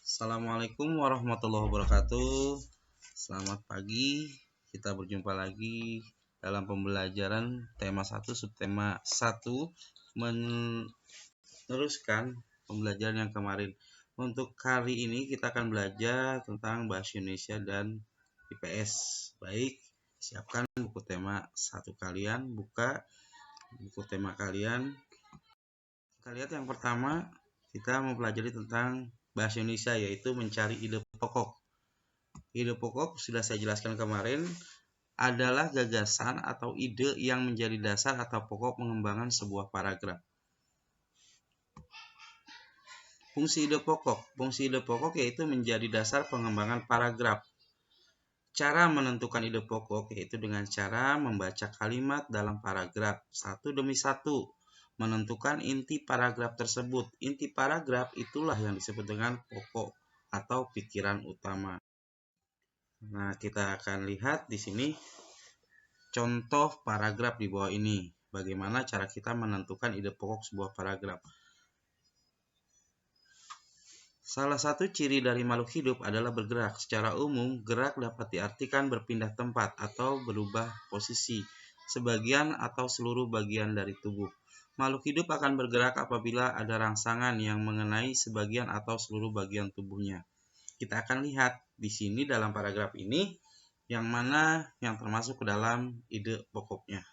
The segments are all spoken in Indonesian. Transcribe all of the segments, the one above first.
Assalamualaikum warahmatullahi wabarakatuh. Selamat pagi. Kita berjumpa lagi dalam pembelajaran tema 1 subtema 1 meneruskan pembelajaran yang kemarin. Untuk kali ini kita akan belajar tentang bahasa Indonesia dan IPS. Baik, siapkan buku tema 1 kalian, buka buku tema kalian. Kita lihat yang pertama, kita mempelajari tentang bahasa Indonesia, yaitu mencari ide pokok. Ide pokok sudah saya jelaskan kemarin, adalah gagasan atau ide yang menjadi dasar atau pokok pengembangan sebuah paragraf. Fungsi ide pokok. Fungsi ide pokok yaitu menjadi dasar pengembangan paragraf. Cara menentukan ide pokok yaitu dengan cara membaca kalimat dalam paragraf satu demi satu. Menentukan inti paragraf tersebut. Inti paragraf itulah yang disebut dengan pokok atau pikiran utama. Nah, kita akan lihat di sini contoh paragraf di bawah ini. Bagaimana cara kita menentukan ide pokok sebuah paragraf. Salah satu ciri dari makhluk hidup adalah bergerak. Secara umum, gerak dapat diartikan berpindah tempat atau berubah posisi, sebagian atau seluruh bagian dari tubuh. Makhluk hidup akan bergerak apabila ada rangsangan yang mengenai sebagian atau seluruh bagian tubuhnya. Kita akan lihat di sini dalam paragraf ini yang mana yang termasuk ke dalam ide pokoknya.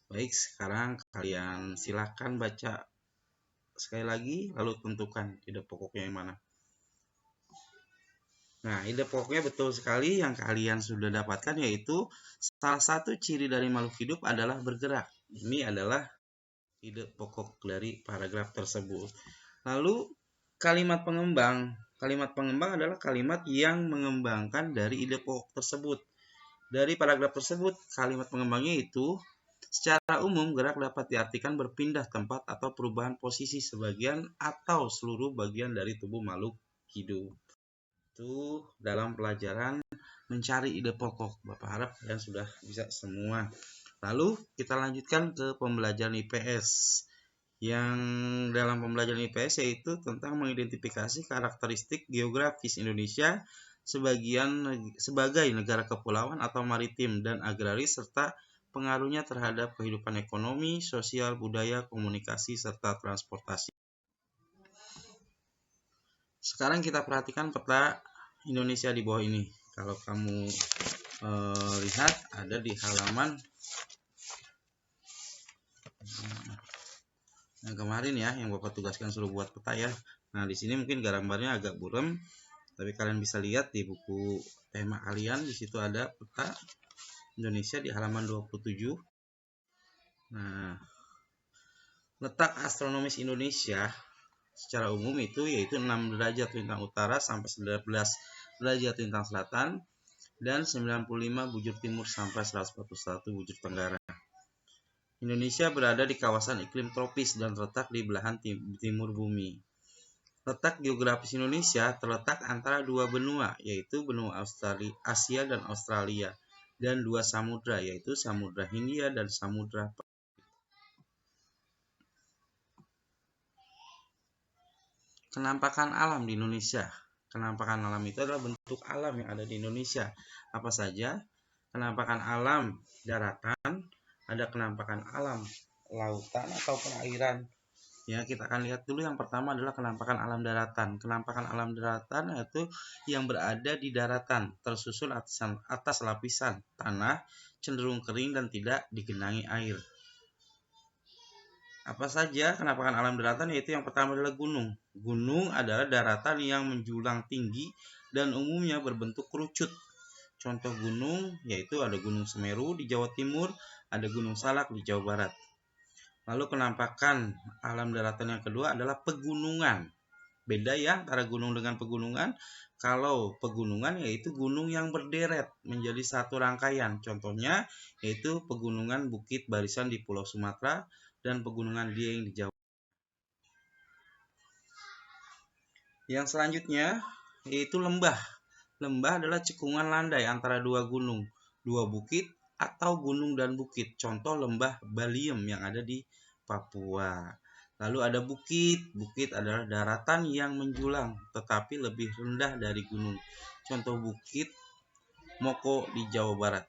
Baik, sekarang kalian silakan baca sekali lagi, lalu tentukan ide pokoknya yang mana. Nah, ide pokoknya betul sekali yang kalian sudah dapatkan, yaitu salah satu ciri dari makhluk hidup adalah bergerak. Ini adalah ide pokok dari paragraf tersebut. Lalu kalimat pengembang. Kalimat pengembang adalah kalimat yang mengembangkan dari ide pokok tersebut. Dari paragraf tersebut, kalimat pengembangnya itu secara umum gerak dapat diartikan berpindah tempat atau perubahan posisi sebagian atau seluruh bagian dari tubuh makhluk hidup. Itu dalam pelajaran mencari ide pokok. Bapak harap kalian sudah bisa semua. Lalu kita lanjutkan ke pembelajaran IPS. Yang dalam pembelajaran IPS yaitu tentang mengidentifikasi karakteristik geografis Indonesia sebagai negara kepulauan atau maritim dan agraris serta pengaruhnya terhadap kehidupan ekonomi, sosial, budaya, komunikasi, serta transportasi. Sekarang kita perhatikan peta Indonesia di bawah ini. Kalau kamu lihat ada di halaman yang kemarin ya, yang Bapak tugaskan suruh buat peta ya. Nah, di sini mungkin gambarnya agak buram, tapi kalian bisa lihat di buku tema kalian, di situ ada peta Indonesia di halaman 27. Nah, letak astronomis Indonesia secara umum itu yaitu 6 derajat lintang utara sampai 11 derajat lintang selatan dan 95 bujur timur sampai 141 bujur tenggara. Indonesia berada di kawasan iklim tropis dan terletak di belahan timur bumi. Letak geografis Indonesia terletak antara dua benua, yaitu benua Asia dan Australia, dan dua samudra, yaitu Samudra Hindia dan Samudra Pasifik. Kenampakan alam di Indonesia. Kenampakan alam itu adalah bentuk alam yang ada di Indonesia. Apa saja? Kenampakan alam daratan, ada kenampakan alam lautan atau perairan. Ya, kita akan lihat dulu yang pertama adalah kenampakan alam daratan. Kenampakan alam daratan yaitu yang berada di daratan, tersusun atas lapisan tanah, cenderung kering dan tidak digenangi air. Apa saja kenampakan alam daratan? Yaitu yang pertama adalah gunung. Gunung adalah daratan yang menjulang tinggi dan umumnya berbentuk kerucut. Contoh gunung yaitu ada Gunung Semeru di Jawa Timur, ada Gunung Salak di Jawa Barat. Lalu kenampakan alam daratan yang kedua adalah pegunungan. Beda ya antara gunung dengan pegunungan. Kalau pegunungan yaitu gunung yang berderet menjadi satu rangkaian. Contohnya yaitu pegunungan Bukit Barisan di Pulau Sumatera dan pegunungan Dieng di Jawa. Yang selanjutnya yaitu lembah. Lembah adalah cekungan landai antara dua gunung, dua bukit, atau gunung dan bukit. Contoh lembah Baliem yang ada di Papua. Lalu ada bukit. Bukit adalah daratan yang menjulang tetapi lebih rendah dari gunung. Contoh bukit Moko di Jawa Barat.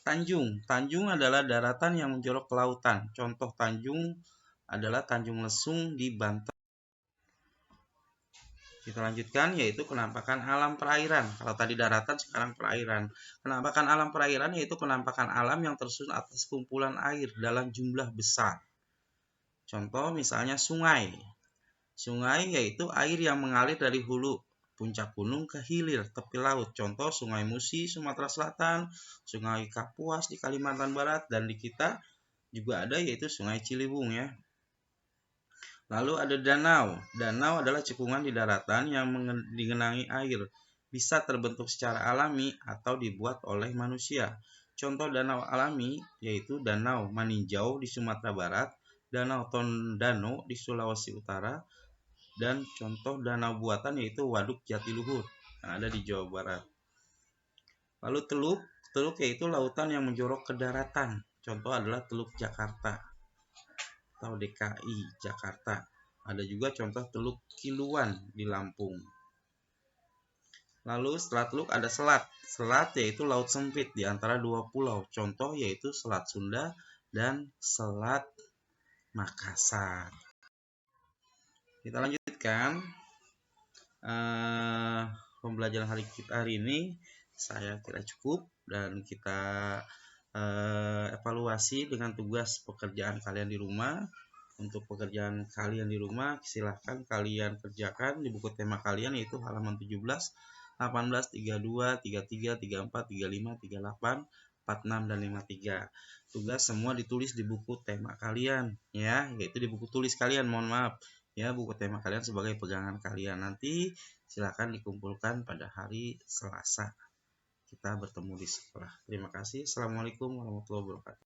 Tanjung. Tanjung adalah daratan yang menjorok ke lautan. Contoh tanjung adalah Tanjung Lesung di Banten. Kita lanjutkan, yaitu penampakan alam perairan. Kalau tadi daratan, sekarang perairan. Penampakan alam perairan yaitu penampakan alam yang tersusun atas kumpulan air dalam jumlah besar. Contoh misalnya sungai. Sungai yaitu air yang mengalir dari hulu puncak gunung ke hilir tepi laut. Contoh Sungai Musi, Sumatera Selatan, Sungai Kapuas di Kalimantan Barat, dan di kita juga ada yaitu Sungai Ciliwung ya. Lalu ada danau. Danau adalah cekungan di daratan yang digenangi air. Bisa terbentuk secara alami atau dibuat oleh manusia. Contoh danau alami yaitu Danau Maninjau di Sumatera Barat, Danau Tondano di Sulawesi Utara, dan contoh danau buatan yaitu Waduk Jatiluhur yang ada di Jawa Barat. Lalu teluk. Teluk yaitu lautan yang menjorok ke daratan. Contoh adalah Teluk Jakarta atau DKI Jakarta. Ada juga contoh Teluk Kiluan di Lampung. Lalu setelah teluk ada selat. Selat yaitu laut sempit di antara dua pulau. Contoh yaitu Selat Sunda dan Selat Makassar. Kita lanjutkan pembelajaran hari ini. Saya kira cukup dan kita evaluasi dengan tugas pekerjaan kalian di rumah. Untuk pekerjaan kalian di rumah silahkan kalian kerjakan di buku tema kalian yaitu halaman 17, 18, 32, 33, 34, 35, 38, 46, dan 53. Tugas semua ditulis di buku tema kalian ya, yaitu di buku tulis kalian, mohon maaf ya, buku tema kalian sebagai pegangan kalian. Nanti silahkan dikumpulkan pada hari Selasa. Kita bertemu di sekolah. Terima kasih. Assalamualaikum warahmatullahi wabarakatuh.